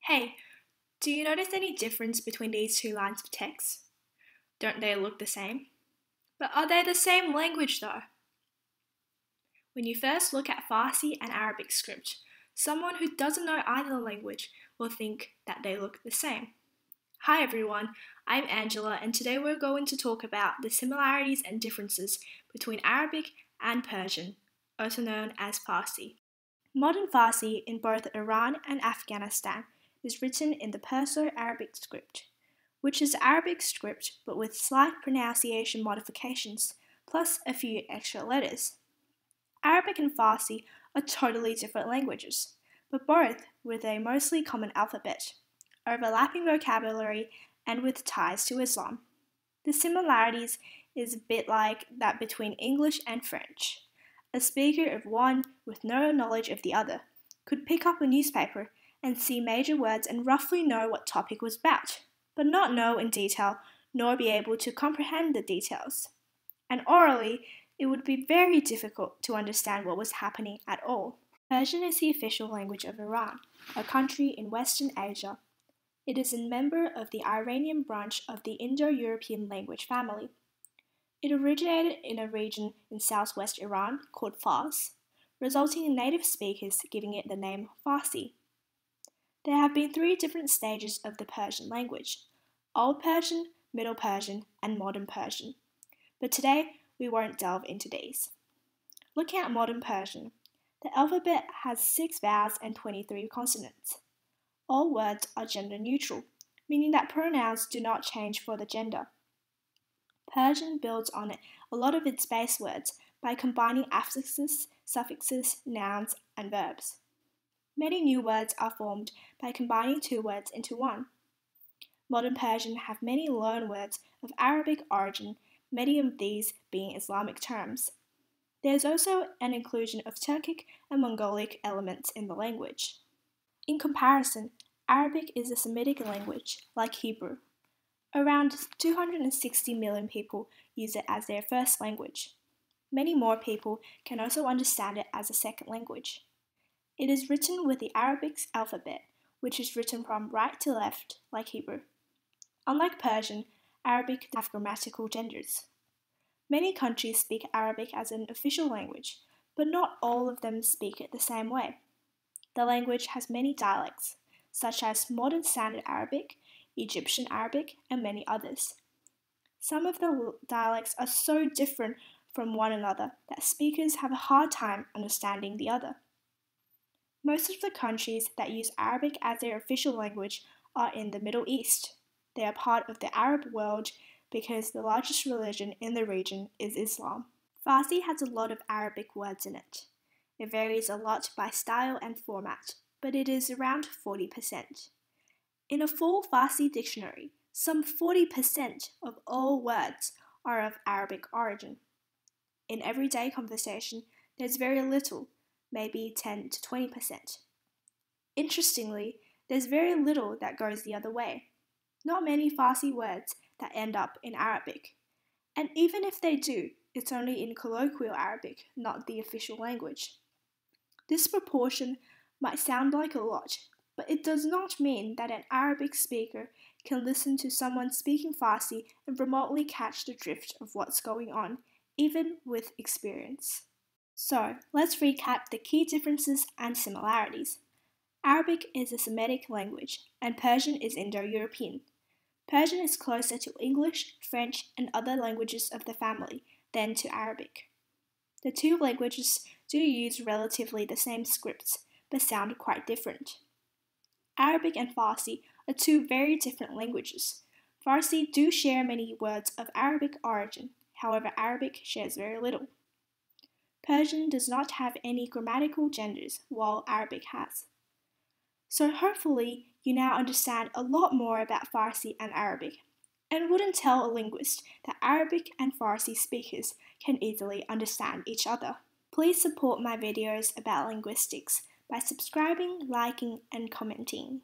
Hey, do you notice any difference between these two lines of text? Don't they look the same? But are they the same language though? When you first look at Farsi and Arabic script, someone who doesn't know either language will think that they look the same. Hi everyone, I'm Angela and today we're going to talk about the similarities and differences between Arabic and Persian, also known as Farsi. Modern Farsi in both Iran and Afghanistan is written in the Perso-Arabic script, which is Arabic script but with slight pronunciation modifications, plus a few extra letters. Arabic and Farsi are totally different languages, but both with a mostly common alphabet, overlapping vocabulary, and with ties to Islam. The similarities is a bit like that between English and French. A speaker of one with no knowledge of the other could pick up a newspaper and see major words and roughly know what topic was about, but not know in detail nor be able to comprehend the details. And orally, it would be very difficult to understand what was happening at all. Persian is the official language of Iran, a country in Western Asia. It is a member of the Iranian branch of the Indo-European language family. It originated in a region in southwest Iran called Fars, resulting in native speakers giving it the name Farsi. There have been three different stages of the Persian language: Old Persian, Middle Persian, and Modern Persian. But today, we won't delve into these. Looking at Modern Persian, the alphabet has 6 vowels and 23 consonants. All words are gender neutral, meaning that pronouns do not change for the gender. Persian builds on a lot of its base words by combining affixes, suffixes, nouns, and verbs. Many new words are formed by combining two words into one. Modern Persian have many loan words of Arabic origin, many of these being Islamic terms. There is also an inclusion of Turkic and Mongolic elements in the language. In comparison, Arabic is a Semitic language, like Hebrew. Around 260 million people use it as their first language. Many more people can also understand it as a second language. It is written with the Arabic alphabet, which is written from right to left, like Hebrew. Unlike Persian, Arabic have grammatical genders. Many countries speak Arabic as an official language, but not all of them speak it the same way. The language has many dialects, such as Modern Standard Arabic, Egyptian Arabic, and many others. Some of the dialects are so different from one another that speakers have a hard time understanding the other. Most of the countries that use Arabic as their official language are in the Middle East. They are part of the Arab world because the largest religion in the region is Islam. Farsi has a lot of Arabic words in it. It varies a lot by style and format, but it is around 40%. In a full Farsi dictionary, some 40% of all words are of Arabic origin. In everyday conversation, there's very little, maybe 10 to 20%. Interestingly, there's very little that goes the other way. Not many Farsi words that end up in Arabic. And even if they do, it's only in colloquial Arabic, not the official language. This proportion might sound like a lot, but it does not mean that an Arabic speaker can listen to someone speaking Farsi and remotely catch the drift of what's going on, even with experience. So, let's recap the key differences and similarities. Arabic is a Semitic language, and Persian is Indo-European. Persian is closer to English, French, and other languages of the family than to Arabic. The two languages do use relatively the same scripts, but sound quite different. Arabic and Farsi are two very different languages. Farsi do share many words of Arabic origin, however Arabic shares very little. Persian does not have any grammatical genders, while Arabic has. So hopefully you now understand a lot more about Farsi and Arabic, and wouldn't tell a linguist that Arabic and Farsi speakers can easily understand each other. Please support my videos about linguistics by subscribing, liking, and commenting.